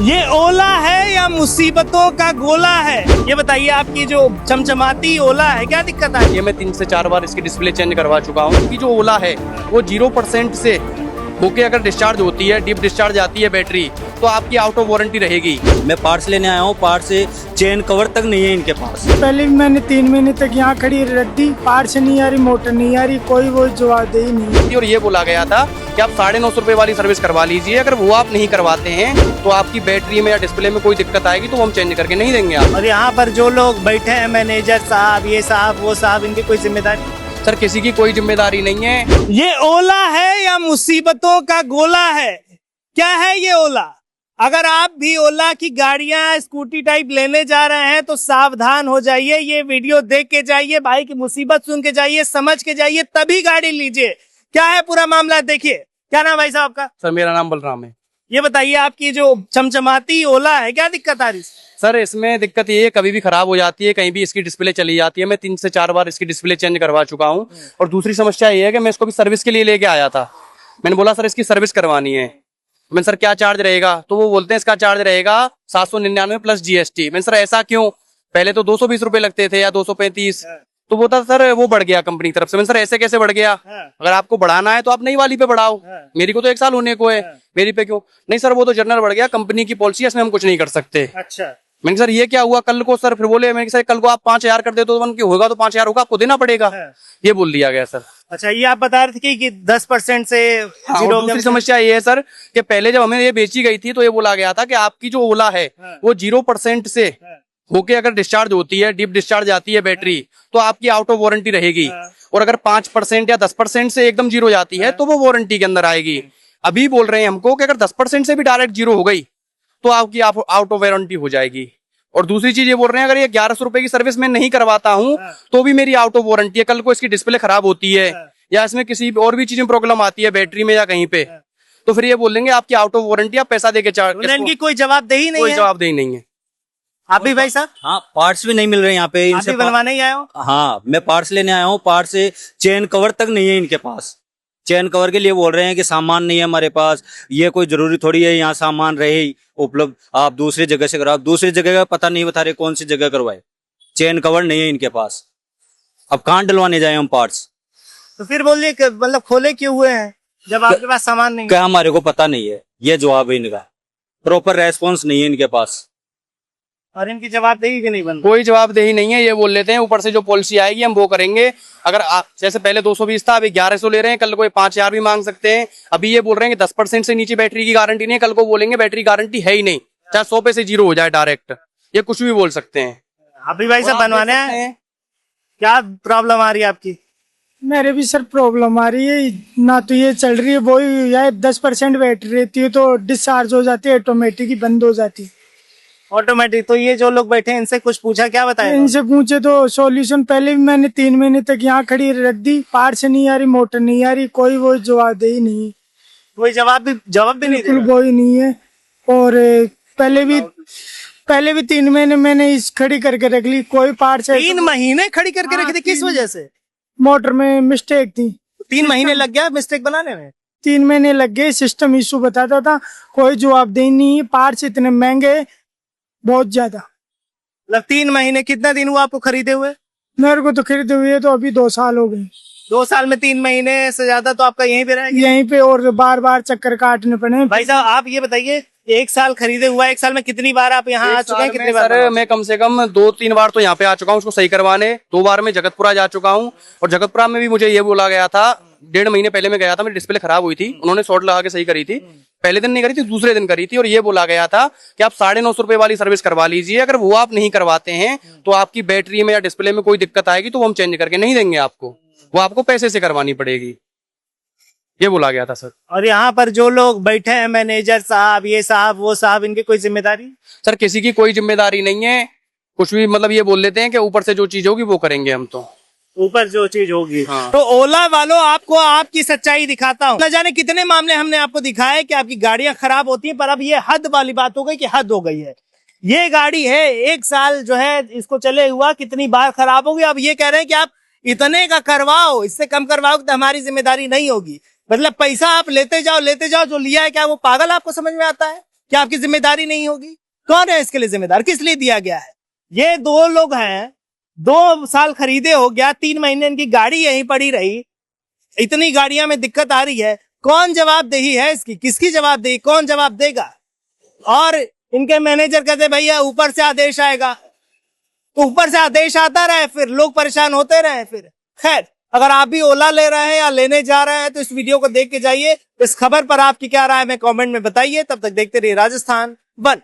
ये ओला है या मुसीबतों का गोला है? ये बताइए, आपकी जो चमचमाती ओला है, क्या दिक्कत आई? ये मैं 3 से 4 बार इसकी डिस्प्ले चेंज करवा चुका हूँ। कि जो ओला है वो 0% से होके अगर डिस्चार्ज होती है, डीप डिस्चार्ज आती है बैटरी, तो आपकी आउट ऑफ वारंटी रहेगी। मैं पार्ट्स लेने आया हूँ, पार्ट्स से चेन कवर तक नहीं है इनके पास। पहले भी मैंने 3 महीने तक यहाँ खड़ी रख दी, पार्ट्स नहीं आ रही, मोटर नहीं आ रही, कोई वो जवाबदेही नहीं। और ये बोला गया था कि आप 950 रुपए वाली सर्विस करवा लीजिए। अगर वो आप नहीं करवाते हैं तो आपकी बैटरी में या डिस्प्ले में कोई दिक्कत आएगी तो वो हम चेंज करके नहीं देंगे आप। और यहाँ पर जो लोग बैठे हैं, मैनेजर साहब, ये साहब, वो साहब, इनकी कोई जिम्मेदारी? सर, किसी की कोई जिम्मेदारी नहीं है। ये ओला है या मुसीबतों का गोला है? क्या है ये ओला? अगर आप भी ओला की गाड़ियां, स्कूटी टाइप लेने जा रहे हैं तो सावधान हो जाइए। ये वीडियो देख के जाइए, भाई की मुसीबत सुन के जाइए, समझ के जाइए, तभी गाड़ी लीजिए। क्या है पूरा मामला, देखिए। क्या नाम भाई साहब आपका? सर, मेरा नाम बलराम है। ये बताइए, आपकी जो चमचमाती ओला है, क्या दिक्कत आ रही है? सर, इसमें दिक्कत ये है, कभी भी खराब हो जाती है, कहीं भी इसकी डिस्प्ले चली जाती है। मैं 3 से 4 बार इसकी डिस्प्ले चेंज करवा चुका हूँ। और दूसरी समस्या ये है कि मैं इसको भी सर्विस के लिए लेके आया था। मैंने बोला सर इसकी सर्विस करवानी है। मैंने सर क्या चार्ज रहेगा? तो वो बोलते हैं इसका चार्ज रहेगा 799 प्लस GST। मैंने सर ऐसा क्यों? पहले तो 220 रुपए लगते थे या 235। तो वो था सर वो बढ़ गया कंपनी की तरफ से। मैंने सर ऐसे कैसे बढ़ गया? अगर आपको बढ़ाना है तो आप नई वाली पे बढ़ाओ। मेरी को तो 1 साल होने को है, मेरी पे क्यों? नहीं सर, वो तो जनरल बढ़ गया, कंपनी की पॉलिसी है, इसमें हम कुछ नहीं कर सकते। अच्छा। मैंने सर ये क्या हुआ? कल को सर फिर बोले, मैंने सर कल को आप 5000 कर दे तो होगा तो 5000 होगा, आपको देना पड़ेगा। ये बोल दिया गया सर। अच्छा, ये आप बता रहे थे कि 10% से हाँ, और दूसरी समस्या ये है सर कि पहले जब हमें ये बेची गई थी तो ये बोला गया था कि आपकी जो ओला है वो 0% से होके अगर डिस्चार्ज होती है, डीप डिस्चार्ज आती है बैटरी, तो आपकी आउट ऑफ वारंटी रहेगी। और अगर 5% या 10% से एकदम जीरो जाती है तो वो वारंटी के अंदर आएगी। अभी बोल रहे हैं हमको कि अगर 10% से भी डायरेक्ट जीरो हो गई तो आपकी आउट ऑफ वारंटी हो जाएगी। और दूसरी चीज ये बोल रहे हैं, अगर ये 1100 रुपए की सर्विस मैं नहीं करवाता हूँ तो भी मेरी आउट ऑफ वारंटी है। कल को इसकी डिस्प्ले खराब होती है या इसमें किसी और भी चीज में प्रॉब्लम आती है, बैटरी में या कहीं पे, तो फिर ये बोल देंगे आपकी आउट ऑफ वारंटी, आप पैसा देके इनकी कोई जवाबदेही नहीं कोई है? जवाबदेही नहीं है। आप भी भाई साहब? हाँ, पार्ट्स भी नहीं मिल रहे यहाँ पे इनसे। बनवाने ही आए हो? हाँ, मैं पार्ट्स लेने आया हूँ, पार्ट्स से चेन कवर तक नहीं है इनके पास। चेन कवर के लिए बोल रहे हैं कि सामान नहीं है हमारे पास। ये कोई जरूरी थोड़ी है यहाँ सामान रहे उपलब्ध, आप दूसरी जगह से कराओ। दूसरी जगह का पता नहीं बता रहे कौन सी जगह करवाए, चेन कवर नहीं है इनके पास। अब कहाँ डलवाने जाए हम पार्ट्स? तो फिर बोलिए मतलब खोले क्यों हुए हैं जब आपके पास सामान नहीं? क्या हमारे को पता नहीं है, ये जवाब है इनका। प्रॉपर रेस्पॉन्स नहीं है इनके पास। और इनकी जवाबदेही भी नहीं बन? कोई जवाबदेही नहीं है। ये बोल लेते हैं ऊपर से जो पॉलिसी आएगी हम वो करेंगे। अगर जैसे पहले 220 था, अभी 1100 ले रहे हैं, कल कोई 5000 भी मांग सकते हैं। अभी ये बोल रहे हैं कि 10% से नीचे बैटरी की गारंटी नहीं है, कल को बोलेंगे बैटरी गारंटी है ही नहीं, चाहे 100 पे से जीरो हो जाए डायरेक्ट। ये कुछ भी बोल सकते हैं। अभी भाई साहब बनवाने हैं, क्या प्रॉब्लम आ रही है आपकी? मेरे भी सर प्रॉब्लम आ रही है ना, तो ये चल रही है वो या 10% बैटरी रहती है तो डिस्चार्ज हो जाती है, ऑटोमेटिक ही बंद हो जाती है। ऑटोमेटिक? तो ये जो लोग बैठे हैं इनसे कुछ पूछा, क्या बताया? इनसे पूछे तो सॉल्यूशन, पहले भी मैंने 3 महीने तक यहाँ खड़ी रख दी, पार्ट्स नहीं आ रही, मोटर नहीं आ रही, कोई वो जवाबदेही नहीं। कोई जवाब भी नहीं बिल्कुल कोई नहीं है। और पहले भी 3 महीने मैंने इस खड़ी करके रख ली, कोई पार्ट्स। 3 महीने खड़ी करके रख दी? किस वजह से? मोटर में मिस्टेक थी। 3 महीने लग गया मिस्टेक बनाने में? 3 महीने लग गए, सिस्टम इशू बताता था, कोई जवाबदेही नहीं है। पार्ट्स इतने महंगे, बहुत ज्यादा। मतलब 3 महीने? कितना दिन हुआ आपको खरीदे हुए? मेरे को तो खरीदे हुए तो अभी 2 साल हो गए। 2 साल में 3 महीने से ज्यादा तो आपका यहीं पे रहेगा? यहीं पे, और बार बार चक्कर काटने पड़े। भाई साहब आप ये बताइए, 1 साल खरीदे हुआ, 1 साल में कितनी बार आप यहाँ आ चुके हैं? कितनी बार? सर, मैं कम से कम 2-3 बार तो यहाँ पे आ चुका हूँ उसको सही करवाने। 2 बार मैं जगतपुरा जा चुका हूँ। और जगतपुरा में भी मुझे ये बोला गया था, 1.5 महीने पहले मैं गया था, मेरी डिस्प्ले खराब हुई थी, उन्होंने शॉर्ट लगा के सही करी थी। पहले दिन नहीं करी थी, दूसरे दिन करी थी। और ये बोला गया था कि आप 950 रुपए वाली सर्विस करवा लीजिए। अगर वो आप नहीं करवाते हैं तो आपकी बैटरी में या डिस्प्ले में कोई दिक्कत आएगी तो वो हम चेंज करके नहीं देंगे आपको, वो आपको पैसे से करवानी पड़ेगी। ये बोला गया था सर। और यहाँ पर जो लोग बैठे हैं, मैनेजर साहब, ये साहब, वो साहब, इनकी कोई जिम्मेदारी? सर, किसी की कोई जिम्मेदारी नहीं है। कुछ भी मतलब ये बोल लेते हैं कि ऊपर से जो चीज होगी वो करेंगे हम। तो ऊपर जो चीज होगी। हाँ। तो ओला वालों, आपको आपकी सच्चाई दिखाता हूँ। न जाने कितने मामले हमने आपको दिखाए कि आपकी गाड़ियां खराब होती हैं, पर अब ये हद वाली बात हो गई कि हद हो गई है। ये गाड़ी है 1 साल जो है इसको चले हुआ, कितनी बार खराब होगी। अब ये कह रहे हैं कि आप इतने का करवाओ, इससे कम करवाओ तो हमारी जिम्मेदारी नहीं होगी। मतलब पैसा आप लेते जाओ, जो लिया है क्या वो पागल आपको समझ में आता है? क्या आपकी जिम्मेदारी नहीं होगी? कौन है इसके लिए जिम्मेदार? किस लिए दिया गया है? ये दो लोग हैं, 2 साल खरीदे हो गया, 3 महीने इनकी गाड़ी यहीं पड़ी रही, इतनी गाड़ियां में दिक्कत आ रही है, कौन जवाबदेही है इसकी? किसकी जवाबदेही? कौन जवाब देगा? और इनके मैनेजर कहते भैया ऊपर से आदेश आएगा, तो ऊपर से आदेश आता रहे, फिर लोग परेशान होते रहे। फिर खैर, अगर आप भी ओला ले रहे हैं या लेने जा रहे हैं तो इस वीडियो को देख के जाइए। इस खबर पर आपकी क्या राय है, कमेंट में बताइए। तब तक देखते रहिए राजस्थान